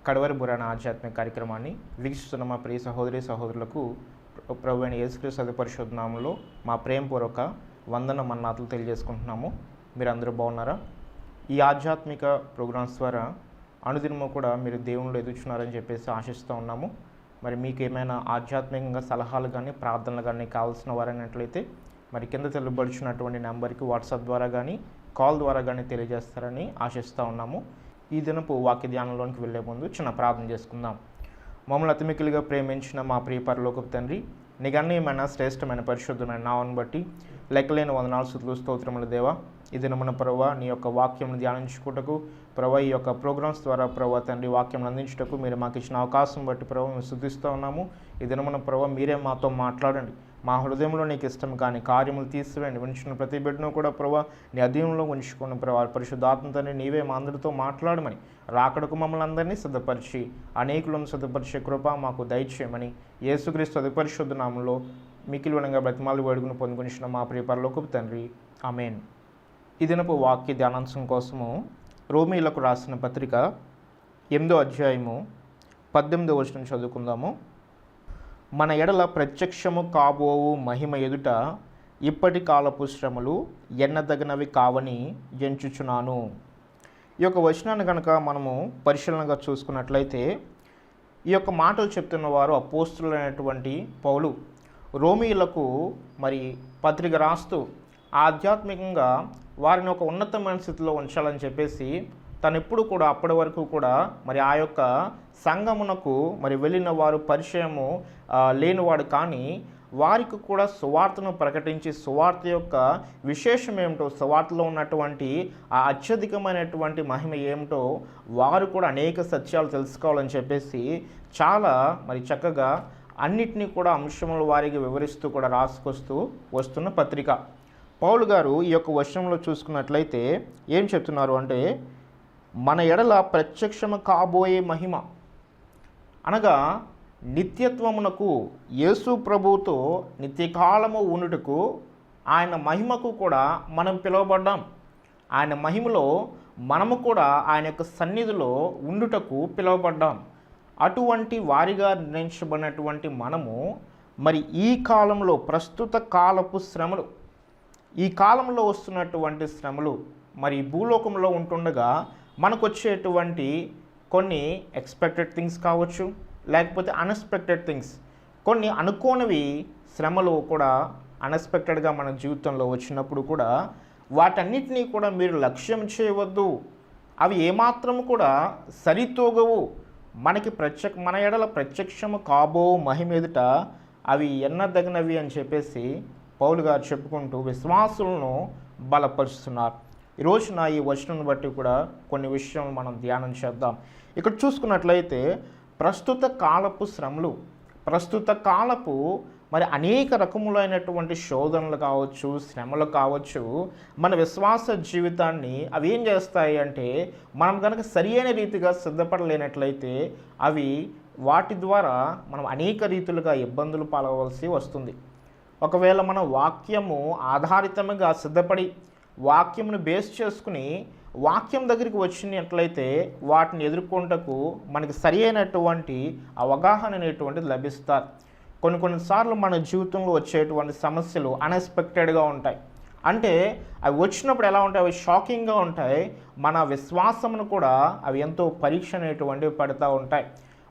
కడవరి బురాణ ఆధ్యాత్మిక కార్యక్రమాన్ని వీక్షిస్తున్న మా ప్రియ సహోదరి సహోదరులకు ప్రభువైన యేసుక్రీస్తు అతి పరిశుద్ధ నామములో మా ప్రేమపూర్వక వందన మన్నాతులు తెలియజేసుకుంటున్నాము. మీరు అందరూ బాగున్నారా? ఈ ఆధ్యాత్మిక ప్రోగ్రామ్స్ ద్వారా అనుదినము కూడా మీరు దేవునిలో ఎదుగుచున్నారని చెప్పేసి ఆశిస్తూ ఉన్నాము. మరి మీకు ఏమైనా ఆధ్యాత్మికంగా సలహాలు కానీ ప్రార్థనలు కానీ కావాల్సిన వారైనట్లయితే మరి కింద తెలుపబడుచున్నటువంటి నెంబర్కి వాట్సాప్ ద్వారా కానీ కాల్ ద్వారా కానీ తెలియజేస్తారని ఆశిస్తూ ఉన్నాము. ఈ దినపు వాక్య ధ్యానంలోనికి వెళ్ళే ముందు చిన్న ప్రార్థన చేసుకుందాం. మమ్మల్ని అతిమికిలిగా ప్రేమించిన మా ప్రియ పరలోకపు తండ్రి, నీ గణనీయమైన శ్రేష్టమైన పరిశుద్ధమైన నామమును బట్టి లెక్కలేని వందనాలు స్తుతులు స్తోత్రములు దేవా. ఈ దినమున ప్రభువా నీ యొక్క వాక్యం ధ్యానించుకుంటకు ప్రభువా ఈ యొక్క ప్రోగ్రామ్స్ ద్వారా ప్రభువా తండ్రి వాక్యం అందించుటకు మీరు మాకు ఇచ్చిన అవకాశం బట్టి ప్రభువా మేము స్తుతిస్తూ ఉన్నాము. ఈ దినమున ప్రభువా మీరే మాతో మాట్లాడండి. మా హృదయంలో నీకు ఇష్టం కానీ కార్యములు తీసివేయండి. ఉంచిన ప్రతి బిడ్డను కూడా ప్రభా నీ అధీనంలో ఉంచుకున్న ప్రభా పరిశుద్ధాత్మతని నీవే మా అందరితో మాట్లాడమని, రాకడకు మమ్మల్ని అందరినీ సిద్ధపరిచి అనేకులను సిద్ధపరిచే కృప మాకు దయచేయమని యేసుక్రీస్తు అతి పరిశుద్ధ నామములో మికిలివనంగా బ్రతిమాలు వేడుకుని పొందుకునిచిన మా ప్రియ పరలోకపు తండ్రి, ఆమేన్. ఈ దినపు వాక్య ధ్యానాంశం కోసము రోమీలకు రాసిన పత్రిక 8వ అధ్యాయము 18వ వచనం చదువుకుందాము. మన ఎడల ప్రత్యక్షము కాబోవు మహిమ ఎదుట ఇప్పటి కాలపు శ్రమలు ఎన్నదగినవి కావని ఎంచుచున్నాను. ఈ యొక్క వచనాన్ని కనుక మనము పరిశీలనగా చూసుకున్నట్లయితే ఈ యొక్క మాటలు చెప్తున్న వారు అపోస్తులైనటువంటి పౌలు రోమీయులకు మరి పత్రిక రాస్తూ ఆధ్యాత్మికంగా వారిని ఒక ఉన్నతమైన స్థితిలో ఉంచాలని చెప్పేసి తను ఎప్పుడు కూడా అప్పటి వరకు కూడా మరి ఆ యొక్క సంఘమునకు మరి వెళ్ళిన వారు పరిచయము లేనివాడు, కానీ వారికి కూడా సువార్తను ప్రకటించి సువార్త యొక్క విశేషం ఏమిటో, సువార్తలో ఉన్నటువంటి ఆ అత్యధికమైనటువంటి మహిమ ఏమిటో వారు కూడా అనేక సత్యాలు తెలుసుకోవాలని చెప్పేసి చాలా మరి చక్కగా అన్నిటినీ కూడా అంశముల వారికి వివరిస్తూ కూడా రాసుకొస్తూ వస్తున్న పత్రిక. పౌలు గారు ఈ యొక్క వచనంలో చూసుకున్నట్లయితే ఏం చెప్తున్నారు అంటే, మన ఎడల ప్రత్యక్షము కాబోయే మహిమ అనగా నిత్యత్వమునకు యేసు ప్రభువుతో నిత్యకాలము ఉండుటకు ఆయన మహిమకు కూడా మనం పిలువబడ్డాం. ఆయన మహిమలో మనము కూడా ఆయన యొక్క సన్నిధిలో ఉండుటకు పిలువబడ్డాం. అటువంటి వారిగా నిర్ణయించబడినటువంటి మనము మరి ఈ కాలంలో ప్రస్తుత కాలపు శ్రమలు, ఈ కాలంలో వస్తున్నటువంటి శ్రమలు మరి భూలోకంలో ఉంటుండగా మనకు వచ్చేటువంటి కొన్ని ఎక్స్పెక్టెడ్ థింగ్స్ కావచ్చు, లేకపోతే అన్ఎక్స్పెక్టెడ్ థింగ్స్, కొన్ని అనుకోనివి శ్రమలు కూడా అన్ఎక్స్పెక్టెడ్గా మన జీవితంలో వచ్చినప్పుడు కూడా వాటన్నిటినీ కూడా మీరు లక్ష్యం చేయవద్దు. అవి ఏమాత్రం కూడా సరితూగవు. మన ఎడల ప్రత్యక్షము కాబో మహిమ ఎదుట అవి ఎన్నదగినవి అని చెప్పేసి పౌలు గారు చెప్పుకుంటూ విశ్వాసులను బలపరుస్తున్నారు. ఈరోజున ఈ వచనం బట్టి కూడా కొన్ని విషయాలు మనం ధ్యానం చేద్దాం. ఇక్కడ చూసుకున్నట్లయితే ప్రస్తుత కాలపు శ్రమలు, ప్రస్తుత కాలపు మరి అనేక రకములైనటువంటి శోధనలు కావచ్చు, శ్రమలు కావచ్చు, మన విశ్వాస జీవితాన్ని అవి ఏం చేస్తాయి అంటే, మనం కనుక సరి అయిన రీతిగా సిద్ధపడలేనట్లయితే అవి వాటి ద్వారా మనం అనేక రీతులుగా ఇబ్బందులు పాలవలసి వస్తుంది. ఒకవేళ మన వాక్యము ఆధారితంగా సిద్ధపడి వాక్యమును బేస్ చేసుకుని వాక్యం దగ్గరికి వచ్చినట్లయితే వాటిని ఎదుర్కొంటకు మనకి సరి అయినటువంటి అవగాహన అనేటువంటిది లభిస్తారు. కొన్నిసార్లు మన జీవితంలో వచ్చేటువంటి సమస్యలు అన్ఎక్స్పెక్టెడ్గా ఉంటాయి. అంటే అవి వచ్చినప్పుడు ఎలా ఉంటాయి? అవి షాకింగ్గా ఉంటాయి. మన విశ్వాసమును కూడా అవి ఎంతో పరీక్ష అనేటువంటివి పడుతూ ఉంటాయి.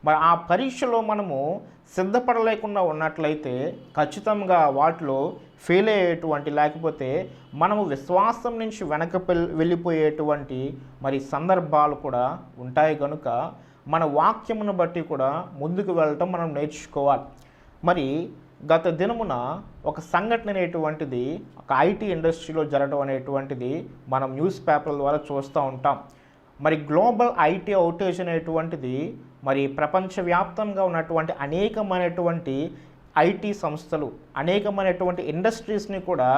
మరి ఆ పరీక్షలో మనము సిద్ధపడలేకుండా ఉన్నట్లయితే ఖచ్చితంగా వాటిలో ఫెయిల్ అయ్యేటువంటి, లేకపోతే మనము విశ్వాసం నుంచి వెనక వెళ్ళిపోయేటువంటి మరి సందర్భాలు కూడా ఉంటాయి. కనుక మన వాక్యమును బట్టి కూడా ముందుకు వెళ్ళటం మనం నేర్చుకోవాలి. మరి గత దినమున ఒక సంఘటన అనేటువంటిది ఒక ఐటీ ఇండస్ట్రీలో జరగడం అనేటువంటిది మనం న్యూస్ పేపర్ల ద్వారా చూస్తూ ఉంటాం. మరి గ్లోబల్ ఐటీ అవుటేజ్ అనేటువంటిది మరి ప్రపంచవ్యాప్తంగా ఉన్నటువంటి అనేకమైనటువంటి ఐటీ సంస్థలు, అనేకమైనటువంటి ఇండస్ట్రీస్ని కూడా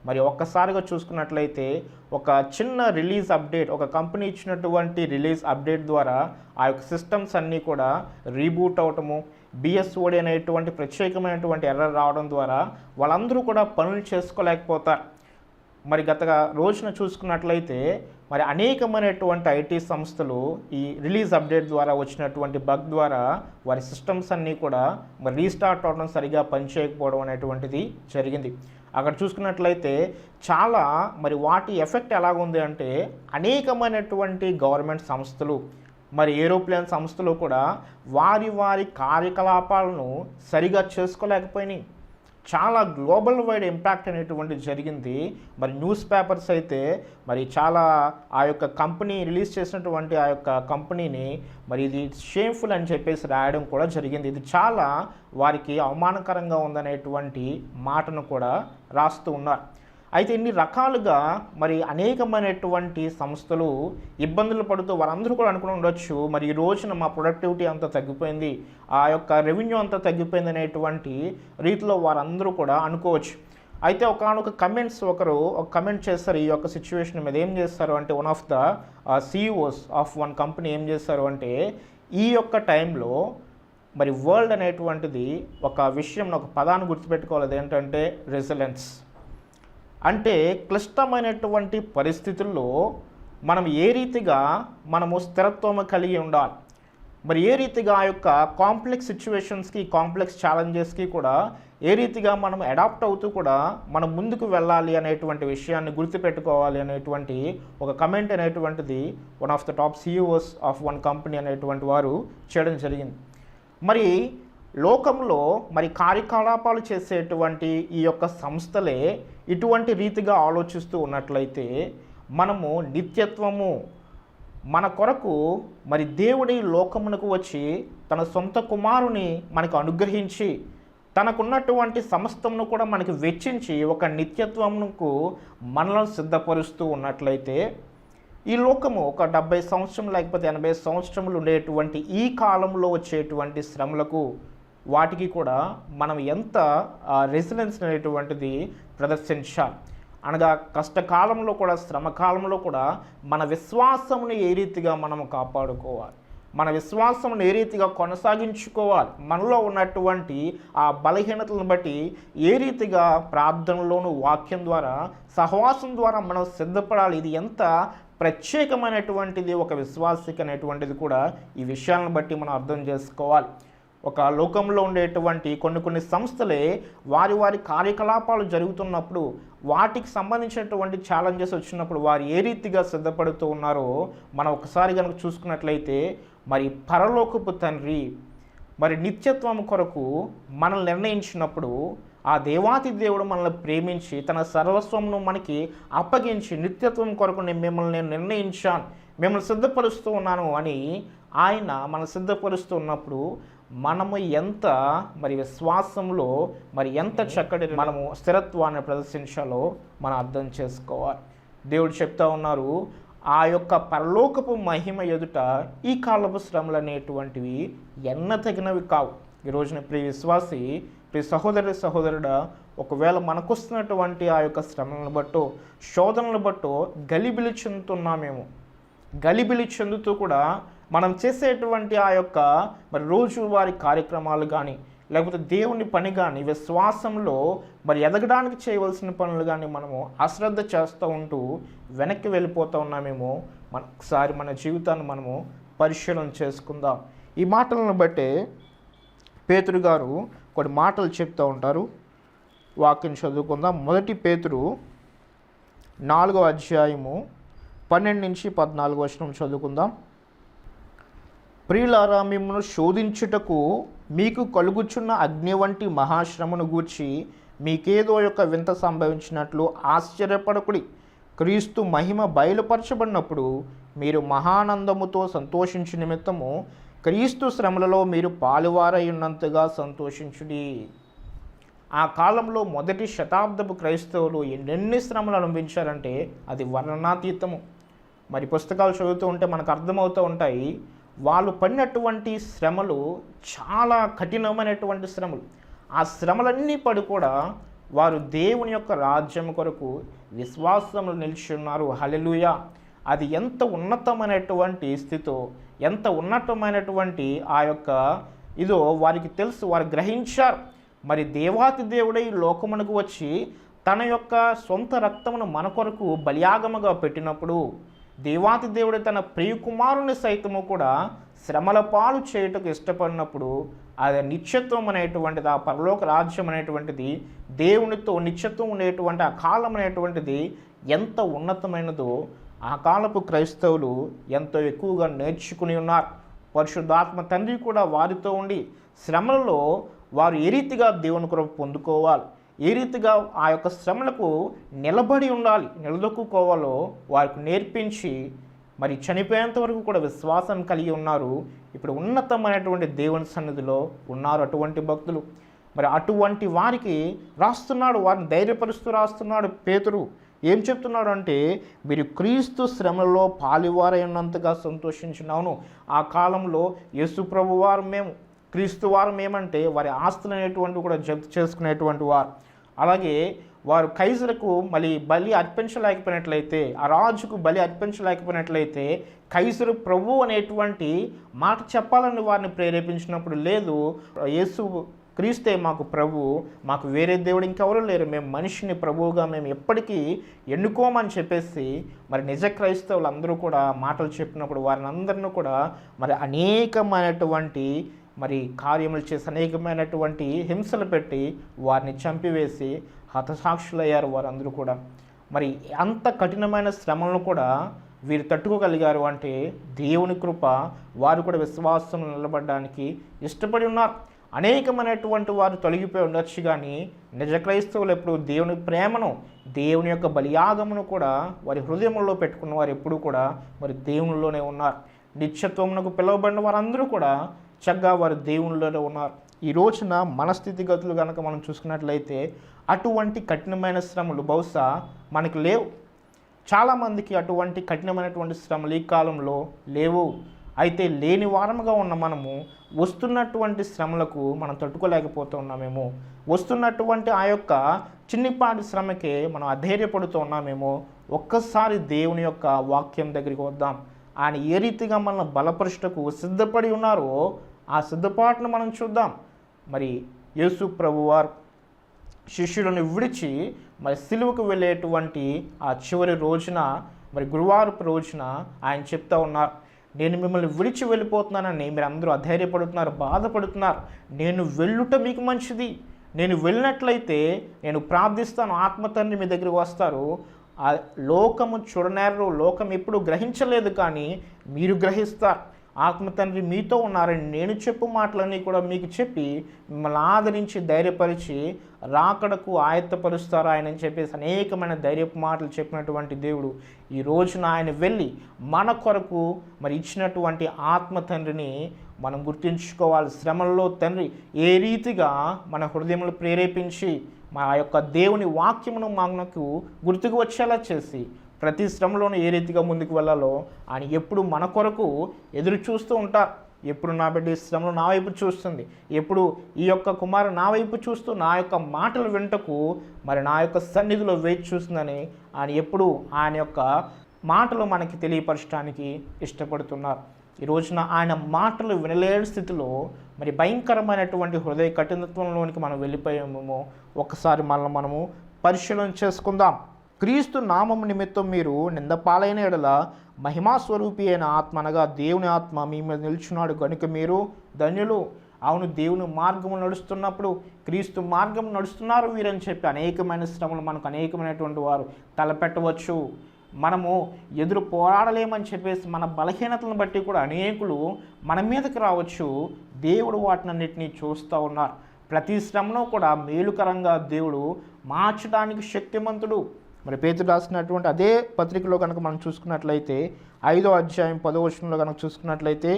మరి ఒక్కసారిగా చూసుకున్నట్లయితే ఒక చిన్న రిలీజ్ అప్డేట్, ఒక కంపెనీ ఇచ్చినటువంటి రిలీజ్ అప్డేట్ ద్వారా ఆ యొక్క సిస్టమ్స్ అన్నీ కూడా రీబూట్ అవటము, బిఎస్ఓడి అనేటువంటి ప్రత్యేకమైనటువంటి ఎర్రర్ రావడం ద్వారా వాళ్ళందరూ కూడా పనులు చేసుకోలేకపోతారు. మరి గత రోజున చూసుకున్నట్లయితే మరి అనేకమైనటువంటి ఐటీ సంస్థలు ఈ రిలీజ్ అప్డేట్ ద్వారా వచ్చినటువంటి బగ్ ద్వారా వారి సిస్టమ్స్ అన్నీ కూడా మరి రీస్టార్ట్ అవడం సరిగా పనిచేయకపోవడం అనేటువంటిది జరిగింది. అక్కడ చూసుకున్నట్లయితే చాలా మరి వాటి ఎఫెక్ట్ ఎలాగుంది అంటే అనేకమైనటువంటి గవర్నమెంట్ సంస్థలు మరి ఏరోప్లేన్ సంస్థలు కూడా వారి కార్యకలాపాలను సరిగా చేసుకోలేకపోయినాయి. చాలా గ్లోబల్ వైడ్ ఇంపాక్ట్ అనేటువంటి జరిగింది. మరి న్యూస్ పేపర్స్ అయితే మరి చాలా ఆ యొక్క కంపెనీ రిలీజ్ చేసినటువంటి ఆ యొక్క కంపెనీని మరి ఇది షేమ్ఫుల్ అని చెప్పేసి రాయడం కూడా జరిగింది. ఇది చాలా వారికి అవమానకరంగా ఉందనేటువంటి మాటను కూడా రాస్తూ ఉన్నారు. అయితే ఇన్ని రకాలుగా మరి అనేకమైనటువంటి సంస్థలు ఇబ్బందులు పడుతూ వారందరూ కూడా అనుకుని ఉండొచ్చు, మరి ఈ రోజున మా ప్రొడక్టివిటీ అంతా తగ్గిపోయింది, ఆ యొక్క రెవెన్యూ అంతా తగ్గిపోయింది అనేటువంటి రీతిలో వారందరూ కూడా అనుకోవచ్చు. అయితే ఒకనొక కమెంట్స్ ఒక కమెంట్ చేస్తారు ఈ యొక్క సిచ్యువేషన్ మీద. ఏం చేస్తారు అంటే one of the CEOs of one company ఏం చేస్తారు అంటే ఈ యొక్క టైంలో మరి వరల్డ్ అనేటువంటిది ఒక విషయం, ఒక పదాన్ని గుర్తుపెట్టుకోవాలి, అదేంటంటే రెసిలెన్స్. అంటే క్లిష్టమైనటువంటి పరిస్థితుల్లో మనం ఏ రీతిగా మనము స్థిరత్వం కలిగి ఉండాలి, మరి ఏ రీతిగా ఆ యొక్క కాంప్లెక్స్ సిచ్యువేషన్స్కి, కాంప్లెక్స్ ఛాలెంజెస్కి కూడా ఏ రీతిగా మనం అడాప్ట్ అవుతూ కూడా మనం ముందుకు వెళ్ళాలి అనేటువంటి విషయాన్ని గుర్తుపెట్టుకోవాలి అనేటువంటి ఒక కమెంట్ అనేటువంటిది one of the top CEOs of one company అనేటువంటి వారు చేయడం జరిగింది. మరి లోకంలో మరి కార్యకలాపాలు చేసేటువంటి ఈ యొక్క సంస్థలే ఇటువంటి రీతిగా ఆలోచిస్తూ ఉన్నట్లయితే మనము నిత్యత్వము మన కొరకు మరి దేవుడి లోకమునకు వచ్చి తన సొంత కుమారుని మనకు అనుగ్రహించి తనకున్నటువంటి సమస్తమును కూడా మనకి వెచ్చించి ఒక నిత్యత్వమునకు మనల్ని సిద్ధపరుస్తూ ఉన్నట్లయితే ఈ లోకము ఒక 70 సంవత్సరం లేకపోతే 80 సంవత్సరములు ఉండేటువంటి ఈ కాలంలో వచ్చేటువంటి శ్రమలకు వాటికి కూడా మనం ఎంత రెసిలెన్స్ అనేటువంటిది ప్రదర్శించాలి. అనగా కష్టకాలంలో కూడా, శ్రమకాలంలో కూడా మన విశ్వాసమును ఏ రీతిగా మనం కాపాడుకోవాలి, మన విశ్వాసమును ఏ రీతిగా కొనసాగించుకోవాలి, మనలో ఉన్నటువంటి ఆ బలహీనతలను బట్టి ఏ రీతిగా ప్రార్థనలోను, వాక్యం ద్వారా, సహవాసం ద్వారా మనం సిద్ధపడాలి. ఇది ఎంత ప్రత్యేకమైనటువంటిది ఒక విశ్వాసికి అనేటువంటిది కూడా ఈ విషయాలను బట్టి మనం అర్థం చేసుకోవాలి. ఒక లోకంలో ఉండేటువంటి కొన్ని సంస్థలే వారి కార్యకలాపాలు జరుగుతున్నప్పుడు వాటికి సంబంధించినటువంటి ఛాలెంజెస్ వచ్చినప్పుడు వారు ఏ రీతిగా సిద్ధపడుతూ ఉన్నారో మనం ఒకసారి కనుక చూసుకున్నట్లయితే మరి పరలోకపు తండ్రి మరి నిత్యత్వం కొరకు మనల్ని నిర్ణయించినప్పుడు ఆ దేవాతి దేవుడు మనల్ని ప్రేమించి తన సర్వస్వంను మనకి అప్పగించి నిత్యత్వం కొరకు మిమ్మల్ని నిర్ణయించాను, మిమ్మల్ని సిద్ధపరుస్తూ ఉన్నాను అని ఆయన మనం సిద్ధపరుస్తూ ఉన్నప్పుడు మనము ఎంత మరి విశ్వాసంలో మరి ఎంత చక్కటి మనము స్థిరత్వాన్ని ప్రదర్శించాలో మనం అర్థం చేసుకోవాలి. దేవుడు చెప్తా ఉన్నారు, ఆ యొక్క పరలోకపు మహిమ ఎదుట ఈ కాలపు శ్రమలు అనేటువంటివి ఎన్నతగినవి కావు. ఈరోజున ప్రియ విశ్వాసి, ప్రియ సహోదరుడా, ఒకవేళ మనకొస్తున్నటువంటి ఆ యొక్క శ్రమలను బట్టో, శోధనలను బట్టో గలిబిలి చెందుతున్నామేమో, గలిబిలి చెందుతూ కూడా మనం చేసేటువంటి ఆ యొక్క మరి రోజువారి కార్యక్రమాలు కానీ, లేకపోతే దేవుని పని కానీ, విశ్వాసంలో మరి ఎదగడానికి చేయవలసిన పనులు కానీ మనము అశ్రద్ధ చేస్తూ ఉంటూ వెనక్కి వెళ్ళిపోతూ ఉన్నామేమో. ఒకసారి మన జీవితాన్ని మనము పరిశీలన చేసుకుందాం. ఈ మాటలను బట్టే పేతురు గారు కొన్ని మాటలు చెప్తూ ఉంటారు. వాక్యం చదువుకుందాం. 1 పేతురు 4వ అధ్యాయము 12 నుంచి 14 వచనం చదువుకుందాం. ప్రియులారా, మిమ్మల్ని శోధించుటకు మీకు కలుగుచున్న అగ్ని వంటి మహాశ్రమను గూర్చి మీకేదో యొక్క వింత సంభవించినట్లు ఆశ్చర్యపడకుడి. క్రీస్తు మహిమ బయలుపరచబడినప్పుడు మీరు మహానందముతో సంతోషించు నిమిత్తము క్రీస్తు శ్రమలలో మీరు పాలువారై ఉన్నంతగా సంతోషించుడి. ఆ కాలంలో మొదటి శతాబ్దపు క్రైస్తవులు ఎన్ని శ్రమలు అనుభవించారంటే అది వర్ణనాతీతము. మరి పుస్తకాలు చదువుతూ ఉంటే మనకు అర్థమవుతూ ఉంటాయి. వాళ్ళు పడినటువంటి శ్రమలు చాలా కఠినమైనటువంటి శ్రమలు. ఆ శ్రమలన్నీ పడి కూడా వారు దేవుని యొక్క రాజ్యం కొరకు విశ్వాసంలో నిలిచి ఉన్నారు. హల్లెలూయా! అది ఎంత ఉన్నతమైనటువంటి స్థితో, ఎంత ఉన్నతమైనటువంటి ఆ యొక్క ఇదో వారికి తెలుసు, వారు గ్రహించారు. మరి దేవాతి దేవుడే ఈ లోకమునకు వచ్చి తన యొక్క సొంత రక్తమును మన కొరకు బలియాగముగా పెట్టినప్పుడు దేవాతి దేవుడు తన ప్రియకుమారుని సైతము కూడా శ్రమల పాలు చేయుటకు ఇష్టపడినప్పుడు అది నిత్యత్వం అనేటువంటిది, ఆ పరలోక రాజ్యం అనేటువంటిది, దేవునితో నిత్యత్వం ఉండేటువంటి ఆ కాలం అనేటువంటిది ఎంత ఉన్నతమైనదో ఆ కాలపు క్రైస్తవులు ఎంతో ఎక్కువగా నేర్చుకుని ఉన్నారు. పరిశుద్ధాత్మ తండ్రి కూడా వారితో ఉండి శ్రమలలో వారు ఏ రీతిగా దేవుని కృప పొందుకోవాలి, ఏ రీతిగా ఆ యొక్క శ్రమలకు నిలబడి ఉండాలి, నిలదొక్కుకోవాలో వారికి నేర్పించి మరి చనిపోయేంత వరకు కూడా విశ్వాసం కలిగి ఉన్నారు. ఇప్పుడు ఉన్నతమైనటువంటి దేవుని సన్నిధిలో ఉన్నారు అటువంటి భక్తులు. మరి అటువంటి వారికి రాస్తున్నాడు, వారిని ధైర్యపరుస్తూ రాస్తున్నాడు పేతురు. ఏం చెప్తున్నాడు అంటే, మీరు క్రీస్తు శ్రమలో పాలివారై ఉన్నంతగా సంతోషించినాను. ఆ కాలంలో యేసు ప్రభు వారు మేము, క్రీస్తు వారు మేమంటే వారి ఆస్తులు అనేటువంటివి కూడా జప్తు చేసుకునేటువంటి వారు. అలాగే వారు కైజరుకు మళ్ళీ బలి అర్పించలేకపోయినట్లయితే, ఆ రాజుకు బలి అర్పించలేకపోయినట్లయితే కైజరు ప్రభు అనేటువంటి మాట చెప్పాలని వారిని ప్రేరేపించినప్పుడు, లేదు యేసు క్రీస్తే మాకు ప్రభు, మాకు వేరే దేవుడు ఇంకెవరు లేరు, మేము మనిషిని ప్రభువుగా మేము ఎప్పటికీ ఎన్నుకోమని చెప్పేసి మరి నిజ క్రైస్తవులు అందరూ కూడా మాటలు చెప్పినప్పుడు వారిని అందరినీ కూడా మరి అనేకమైనటువంటి మరి కార్యములు చేసి అనేకమైనటువంటి హింసలు పెట్టి వారిని చంపివేసి హతసాక్షులయ్యారు వారందరూ కూడా. మరి అంత కఠినమైన శ్రమలను కూడా వీరు తట్టుకోగలిగారు అంటే దేవుని కృప. వారు కూడా విశ్వాసం నిలబడడానికి ఇష్టపడి ఉన్నారు. అనేకమైనటువంటి వారు తొలగిపోయి ఉండొచ్చు, కానీ నిజ క్రైస్తవులు ఎప్పుడు దేవుని ప్రేమను, దేవుని యొక్క బలియాగమును కూడా వారి హృదయంలో పెట్టుకున్న వారు ఎప్పుడు కూడా మరి దేవునిలోనే ఉన్నారు. నిత్యత్వమునకు పిలువబడిన వారందరూ కూడా చక్కగా వారు దేవునిలోనే ఉన్నారు. ఈ రోజున మన స్థితిగతులు కనుక మనం చూసుకున్నట్లయితే అటువంటి కఠినమైన శ్రమలు బహుశా మనకు లేవు. చాలామందికి అటువంటి కఠినమైనటువంటి శ్రమలు ఈ కాలంలో లేవు. అయితే లేని వారముగా ఉన్న మనము వస్తున్నటువంటి శ్రమలకు మనం తట్టుకోలేకపోతూ ఉన్నామేమో, వస్తున్నటువంటి ఆ యొక్క చిన్నిపాటి శ్రమకే మనం అధైర్యపడుతూ ఉన్నామేమో. ఒక్కసారి దేవుని యొక్క వాక్యం దగ్గరికి వద్దాం. ఆయన ఏ రీతిగా మనల్ని బలపరుచుటకు సిద్ధపడి ఉన్నారో ఆ సిద్ధపాటును మనం చూద్దాం. మరి యేసు ప్రభువారు శిష్యులను విడిచి మరి సిలువకు వెళ్ళేటువంటి ఆ చివరి రోజున, మరి గురువారపు రోజున ఆయన చెప్తా ఉన్నారు, నేను మిమ్మల్ని విడిచి వెళ్ళిపోతున్నానని మీరు అందరూ అధైర్యపడుతున్నారు, బాధపడుతున్నారు. నేను వెళ్ళుట మీకు మంచిది. నేను వెళ్ళినట్లయితే నేను ప్రార్థిస్తాను, ఆత్మ తండ్రి మీ దగ్గరికి వస్తారు. ఆ లోకము చూడనేరు, లోకం ఎప్పుడు గ్రహించలేదు, కానీ మీరు గ్రహిస్తారు. ఆత్మ తండ్రి మీతో ఉన్నారని నేను చెప్పు మాటలన్నీ కూడా మీకు చెప్పి మిమ్మల్ని ఆదరించి ధైర్యపరిచి రాకడకు ఆయత్తపరుస్తారు ఆయన అని చెప్పేసి అనేకమైన ధైర్యపు మాటలు చెప్పినటువంటి దేవుడు ఈ రోజున ఆయన వెళ్ళి మన కొరకు మరి ఇచ్చినటువంటి ఆత్మ తండ్రిని మనం గుర్తుంచుకోవాలి. శ్రమల్లో తండ్రి ఏ రీతిగా మన హృదయములు ప్రేరేపించి మా యొక్క దేవుని వాక్యమును మనకు గుర్తుకు వచ్చేలా చేసి ప్రతి శ్రమలోనూ ఏ రీతిగా ముందుకు వెళ్ళాలో ఆయన ఎప్పుడు మన కొరకు ఎదురు చూస్తూ ఉంటారు. ఎప్పుడు నా బిడ్డ ఈ శ్రమలో నా వైపు చూస్తుంది, ఎప్పుడు ఈ యొక్క కుమారు నా వైపు చూస్తూ నా యొక్క మాటలు వింటకు మరి నా యొక్క సన్నిధిలో వేచి చూస్తుందని ఆయన ఎప్పుడు ఆయన యొక్క మాటలు మనకి తెలియపరచడానికి ఇష్టపడుతున్నారు. ఈ రోజున ఆయన మాటలు వినలేని స్థితిలో మరి భయంకరమైనటువంటి హృదయ కఠినత్వంలోనికి మనం వెళ్ళిపోయామేమో. ఒక్కసారి మనము పరిశీలన చేసుకుందాం. క్రీస్తు నామము నిమిత్తం మీరు నిందపాలైన ఎడల మహిమాస్వరూపి అయిన ఆత్మ అనగా దేవుని ఆత్మ మీ మీద నిల్చున్నాడు కనుక మీరు ధన్యులు. అవును, దేవుని మార్గము నడుస్తున్నప్పుడు క్రీస్తు మార్గం నడుస్తున్నారు వీరని చెప్పి అనేకమైన శ్రమలు మనకు అనేకమైనటువంటి వారు తలపెట్టవచ్చు. మనము ఎదురు పోరాడలేమని చెప్పేసి మన బలహీనతలను బట్టి కూడా అనేకులు మన మీదకి రావచ్చు. దేవుడు వాటినన్నిటినీ చూస్తూ ఉన్నారు. ప్రతి శ్రమను కూడా మేలుకరంగా దేవుడు మార్చడానికి శక్తిమంతుడు. మరి పేతురు రాసినటువంటి అదే పత్రికలో కనుక మనం చూసుకున్నట్లయితే 5వ అధ్యాయం 10వ వచనంలో కనుక చూసుకున్నట్లయితే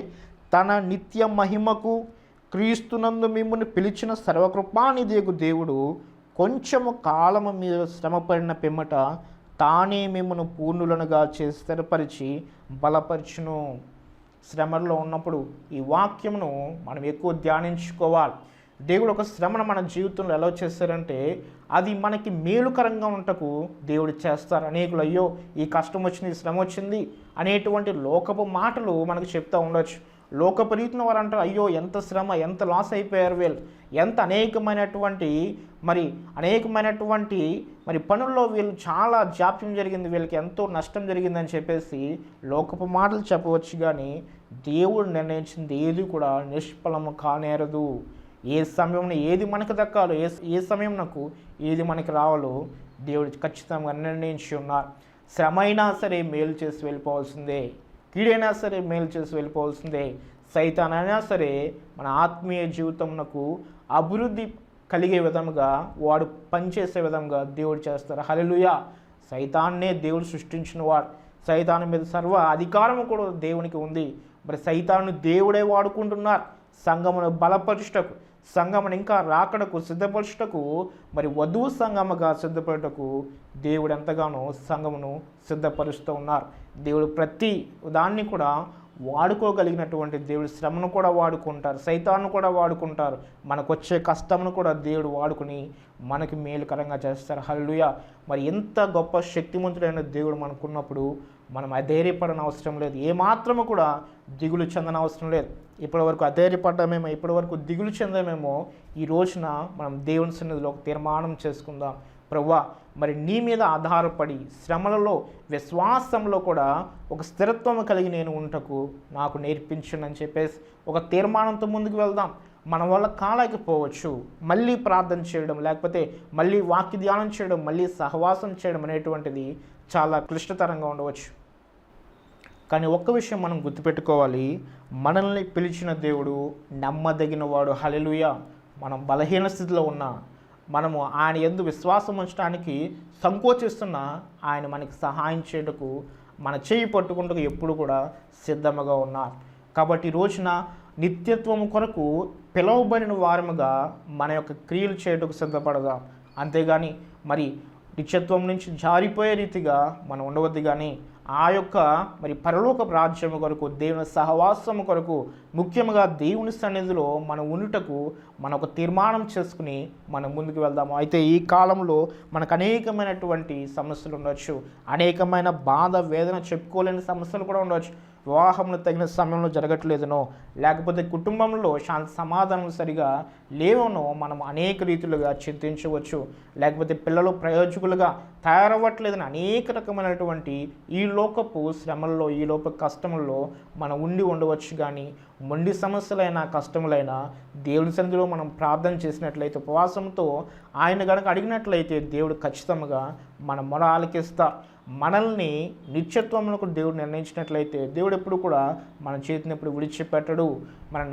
తన నిత్య మహిమకు క్రీస్తునందు మిమ్మల్ని పిలిచిన సర్వకృపానిధియగు దేవుడు కొంచెము కాలము మీద శ్రమపడిన పిమ్మట తానే మిమ్మల్ని పూర్ణులనుగా చేసి స్థిరపరిచి బలపరచును. శ్రమలో ఉన్నప్పుడు ఈ వాక్యమును మనం ఎక్కువ ధ్యానించుకోవాలి. దేవుడు ఒక శ్రమను మన జీవితంలో ఎలా చేస్తారంటే అది మనకి మేలుకరంగా ఉంటకు దేవుడు చేస్తారు. అనేకులు అయ్యో ఈ కష్టం వచ్చింది, ఈ శ్రమ వచ్చింది అనేటువంటి లోకపు మాటలు మనకు చెప్తూ ఉండొచ్చు. లోకపరీతిన వారు అంటారు, అయ్యో ఎంత శ్రమ, ఎంత లాస్ అయిపోయారు వీళ్ళు, ఎంత అనేకమైనటువంటి పనుల్లో వీళ్ళు చాలా జాప్యం జరిగింది, వీళ్ళకి ఎంతో నష్టం జరిగిందని చెప్పేసి లోకపు మాటలు చెప్పవచ్చు. కానీ దేవుడు నిర్ణయించింది ఏది కూడా నిష్ఫలము కానేరదు. ఏ సమయంలో ఏది మనకు దక్కాలో, ఏ సమయం నాకు ఏది మనకి రావాలో దేవుడు ఖచ్చితంగా నిర్ణయించి ఉన్నారు. శ్రమ అయినా సరే మేలు చేసి వెళ్ళిపోవాల్సిందే, కీడైనా సరే మేలు చేసి వెళ్ళిపోవాల్సిందే. సైతానైనా సరే మన ఆత్మీయ జీవితంకు అభివృద్ధి కలిగే విధంగా, వాడు పనిచేసే విధంగా దేవుడు చేస్తారు. హల్లెలూయా. సైతాన్నే దేవుడు సృష్టించిన వాడు, సైతాను మీద సర్వ అధికారము కూడా దేవునికి ఉంది. మరి సైతాను దేవుడే వాడుకుంటున్నారు సంఘమును బలపరుచుటకు, సంఘమును ఇంకా రాకడకు సిద్ధపరచుటకు, మరి వధువు సంఘముగా సిద్ధపడటకు దేవుడు ఎంతగానో సంఘమును సిద్ధపరుస్తూ ఉన్నారు. దేవుడు ప్రతి దాన్ని కూడా వాడుకోగలిగినటువంటి దేవుడు శ్రమను కూడా వాడుకుంటారు, సైతాన్ని కూడా వాడుకుంటారు, మనకు వచ్చే కష్టమును కూడా దేవుడు వాడుకుని మనకి మేలుకరంగా చేస్తారు. హల్లెలూయా. మరి ఎంత గొప్ప శక్తిమంతుడైన దేవుడు మనకున్నప్పుడు మనం అధైర్యపడని అవసరం లేదు, ఏమాత్రము కూడా దిగులు చెందన అవసరం లేదు. ఇప్పటివరకు అధైర్యపడ్డామేమో, ఇప్పటివరకు దిగులు చెందామేమో, ఈ రోజున మనం దేవుని సన్నిధిలో ఒక తీర్మానం చేసుకుందాం. ప్రభువా, మరి నీ మీద ఆధారపడి శ్రమలలో విశ్వాసంలో కూడా ఒక స్థిరత్వం కలిగి నేను ఉంటకు నాకు నేర్పించండి చెప్పేసి ఒక తీర్మానంతో ముందుకు వెళ్దాం. మన వల్ల కాలేకపోవచ్చు, మళ్ళీ ప్రార్థన చేయడం, లేకపోతే మళ్ళీ వాక్య ధ్యానం చేయడం, మళ్ళీ సహవాసం చేయడం అనేటువంటిది చాలా క్లిష్టతరంగా ఉండవచ్చు. కానీ ఒక్క విషయం మనం గుర్తుపెట్టుకోవాలి, మనల్ని పిలిచిన దేవుడు నమ్మదగిన వాడు. హల్లెలూయా. మనం బలహీన స్థితిలో ఉన్నా, మనము ఆయన యందు విశ్వాసం ఉంచడానికి సంకోచిస్తున్నా, ఆయన మనకి సహాయం చేయటకు, మన చేయి పట్టుకుంటూ ఎప్పుడు కూడా సిద్ధముగా ఉన్నారు. కాబట్టి ఈ రోజున నిత్యత్వము కొరకు పిలువబడిన వారముగా మన యొక్క క్రియలు చేయటకు సిద్ధపడదాం. అంతేగాని మరి నిత్యత్వం నుంచి జారిపోయే రీతిగా మనం ఉండవద్దు. కానీ ఆ యొక్క పరలోక రాజ్యము కొరకు, దేవుని సహవాసము కొరకు, ముఖ్యంగా దేవుని సన్నిధిలో మనం ఉండుటకు మనం ఒక తీర్మానం చేసుకుని మనం ముందుకు వెళ్దాము. అయితే ఈ కాలంలో మనకు అనేకమైనటువంటి సమస్యలు ఉండవచ్చు, అనేకమైన బాధ వేదన చెప్పుకోలేని సమస్యలు కూడా ఉండవచ్చు. వివాహంలో తగిన సమయంలో జరగట్లేదనో, లేకపోతే కుటుంబంలో శాంతి సమాధానం సరిగా లేవనో మనం అనేక రీతులుగా చింతించవచ్చు. లేకపోతే పిల్లలు ప్రయోజకులుగా తయారవ్వట్లేదని అనేక రకమైనటువంటి ఈ లోకపు శ్రమల్లో, ఈ లోక కష్టముల్లో మనం ఉండవచ్చు. కానీ మొండి సమస్యలైనా కష్టములైనా దేవుని సన్నిధిలో మనం ప్రార్థన చేసినట్లయితే, ఉపవాసంతో ఆయన కనుక అడిగినట్లయితే దేవుడు ఖచ్చితంగా మన మొర ఆలకిస్తారు. మనల్ని నిత్యత్వములకు దేవుడు నిర్ణయించినట్లయితే దేవుడు ఎప్పుడు కూడా మన చేతిని ఎప్పుడు విడిచిపెట్టడు.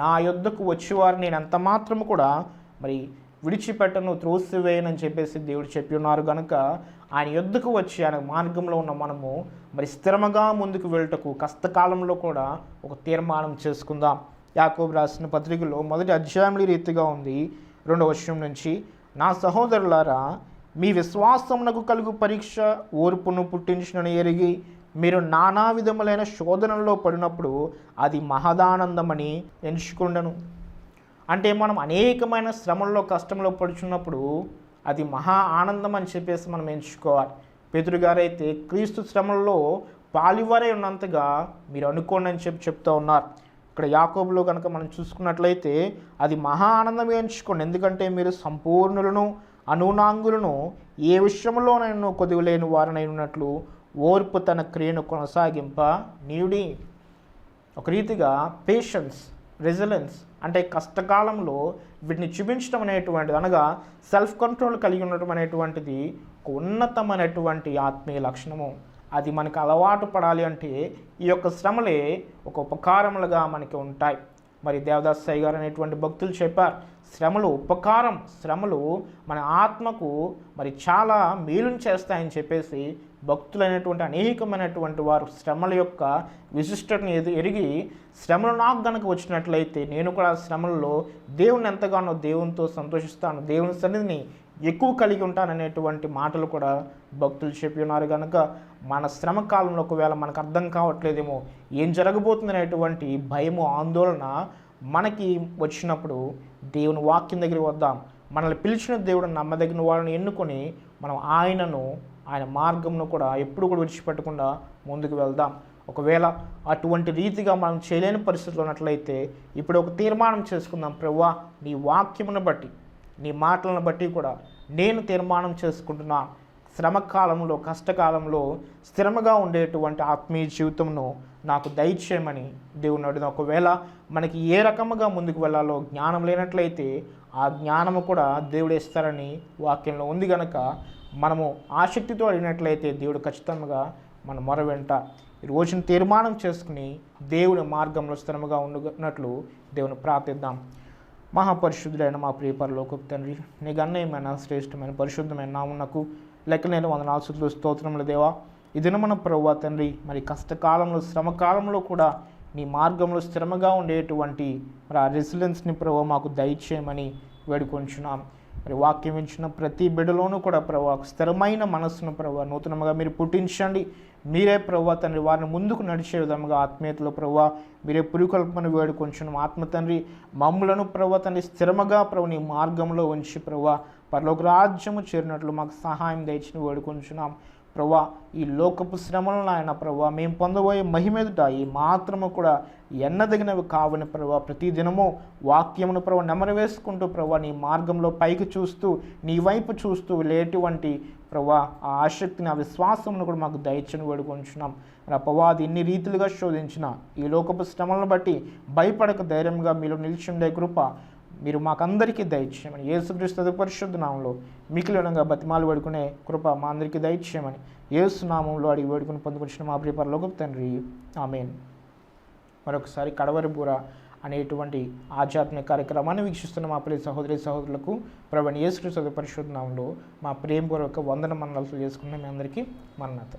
నా యొద్దకు వచ్చేవారు నేను ఎంత మాత్రము కూడా విడిచిపెట్టను, త్రోసివేయనని చెప్పేసి దేవుడు చెప్పి ఉన్నారు. కనుక ఆయన యొద్దకు వచ్చి ఆయన మార్గంలో ఉన్న మనము స్థిరముగా ముందుకు వెళ్ళటకు కష్టకాలంలో కూడా ఒక తీర్మానం చేసుకుందాం. యాకోబు రాసిన పత్రికలో 1వ అధ్యాయం ఈ రీతిగా ఉంది, 2వ వచనం నుంచి, నా సహోదరులారా, మీ విశ్వాసమునకు కలుగు పరీక్ష ఓర్పును పుట్టించునని ఎరిగి మీరు నానా విధములైన శోధనల్లో పడినప్పుడు అది మహదానందమని ఎంచుకుండను. అంటే మనం అనేకమైన శ్రమల్లో కష్టంలో పడుచున్నప్పుడు అది మహా ఆనందం అని చెప్పేసి మనం ఎంచుకోవాలి. పేతురు గారైతే క్రీస్తు శ్రమల్లో పాలివారై ఉన్నంతగా మీరు అనుకోండి అని చెప్తూ ఉన్నారు. ఇక్కడ యాకోబులో కనుక మనం చూసుకున్నట్లయితే అది మహా ఆనందమే ఎంచుకోండి, ఎందుకంటే మీరు సంపూర్ణులను అనునాంగులను ఏ విషయంలోనైనా కొదువులేని వారనై ఉన్నట్లు ఓర్పు తన క్రియను కొనసాగింప నీడి. ఒక రీతిగా పేషెన్స్, రెసిలెన్స్ అంటే కష్టకాలంలో వీటిని చూపించడం అనేటువంటిది, అనగా సెల్ఫ్ కంట్రోల్ కలిగి ఉండటం అనేటువంటిది ఒక ఉన్నతమైనటువంటి ఆత్మీయ లక్షణము. అది మనకు అలవాటు పడాలి అంటే ఈ యొక్క శ్రమలే ఒక ఉపకారములుగా మనకి ఉంటాయి. దేవదాస్ సాయి గారు అనేటువంటి భక్తులు చెప్పారు, శ్రమలు ఉపకారం, శ్రమలు మన ఆత్మకు చాలా మేలుని చేస్తాయని చెప్పేసి భక్తులైనటువంటి అనేకమైనటువంటి వారు శ్రమల యొక్క విశిష్టతను ఎరిగి, శ్రమలు నాకు గనక వచ్చినట్లయితే నేను కూడా శ్రమలలో దేవుని ఎంతగానో దేవునితో సంతోషిస్తాను, దేవుని సన్నిధిని ఎక్కువ కలిగి ఉంటాననేటువంటి మాటలు కూడా భక్తులు చెప్పి ఉన్నారు. కనుక మన శ్రమ కాలంలో ఒకవేళ మనకు అర్థం కావట్లేదేమో, ఏం జరగబోతుంది అనేటువంటి భయము, ఆందోళన మనకి వచ్చినప్పుడు దేవుని వాక్యం దగ్గరికి వద్దాం. మనల్ని పిలిచిన దేవుడు నమ్మదగిన వాళ్ళని ఎన్నుకొని మనం ఆయన మార్గంను కూడా ఎప్పుడు కూడా విడిచిపెట్టకుండా ముందుకు వెళ్దాం. ఒకవేళ అటువంటి రీతిగా మనం చేయలేని పరిస్థితులు ఉన్నట్లయితే ఇప్పుడు ఒక తీర్మానం చేసుకుందాం. ప్రభువా, నీ వాక్యమును బట్టి, నీ మాటలను బట్టి కూడా నేను తీర్మానం చేసుకుంటున్నా, శ్రమకాలంలో, కష్టకాలంలో స్థిరముగా ఉండేటువంటి ఆత్మీయ జీవితంను నాకు దయచేయమని దేవుని అడుగుదాం. ఒకవేళ మనకి ఏ రకముగా ముందుకు వెళ్ళాలో జ్ఞానం లేనట్లయితే ఆ జ్ఞానము కూడా దేవుడు ఇస్తారని వాక్యంలో ఉంది కనుక మనము ఆసక్తితో అడిగినట్లయితే దేవుడు ఖచ్చితంగా మన మొర వెంట ఈ రోజున తీర్మానం చేసుకుని దేవుని మార్గంలో స్థిరముగా ఉన్నట్లు దేవుని ప్రార్థిద్దాం. మహాపరిశుద్ధుడైన మా ప్రియ పరలోకపు తండ్రి, నీ గణనీయమైన శ్రేష్టమైన పరిశుద్ధమైన నామమునకు లెక్కలేని వందనాలు స్తుతులు స్తోత్రములు దేవా. ఈ దినమున ప్రభువా తండ్రి, మరి కష్టకాలంలో, శ్రమకాలంలో కూడా నీ మార్గంలో స్థిరముగా ఉండేటువంటి మరి ఆ రెసిలెన్స్ని ప్రభువా మాకు దయచేయమని వేడుకొంచున్నాం. మరి వాక్యం ఇచ్చిన ప్రతి బిడ్డలోనూ కూడా ప్రభువా స్థిరమైన మనస్సును ప్రభువా నూతనముగా మీరు పుట్టించండి. మీరే ప్రభువా తండ్రి వారిని ముందుకు నడిచే విధముగా ఆత్మీయతలో ప్రభువా మీరే పురికొల్పమని వేడుకొంచున్నాం. ఆత్మ తండ్రి మమ్ములను ప్రభువా తండ్రి స్థిరముగా ప్రభు నీ మార్గంలో ఉంచి ప్రభువా పరలోక రాజ్యము చేరినట్లు మాకు సహాయం దయచి వేడుకొంచున్నాం. ప్రభువా ఈ లోకపు శ్రమలను ఆయన ప్రభువా మేము పొందబోయే మహిమెదుట ఈ మాత్రము కూడా ఎన్నదగినవి కావని ప్రభువా ప్రతి దినము వాక్యమును ప్రభువా నెమరు వేసుకుంటూ ప్రభువా నీ మార్గంలో పైకి చూస్తూ నీ వైపు చూస్తూ లేటువంటి ప్రభువా ఆ ఆసక్తిని, ఆ విశ్వాసమును కూడా మాకు దయచని వేడుకొంచున్నాం. అపవాది ఎన్ని రీతిలుగా శోధించిన ఈ లోకపు శ్రమలను బట్టి భయపడక ధైర్యంగా మీలో నిలిచి ఉండే కృప మీరు మాకందరికీ దయచేయమని యేసుక్రీస్తు పరిశుద్ధ నామంలో మికిలినంగా బతిమాలు వేడుకునే కృప మా అందరికీ దయచేయమని యేసు నామంలో అడిగి వేడుకుని పొందుకొచ్చిన మా ప్రియ పరలోకపు తండ్రి, ఆమేన్. మరొకసారి కడవరి బూర అనేటువంటి ఆధ్యాత్మిక కార్యక్రమాన్ని వీక్షిస్తున్న మా ప్రియ సహోదరి సహోదరులకు ప్రభువైన యేసుక్రీస్తు పరిశుద్ధ నామంలో మా ప్రేమపూర్వక వందన వందనాలు చేసుకున్న మీ అందరికీ మరణాత.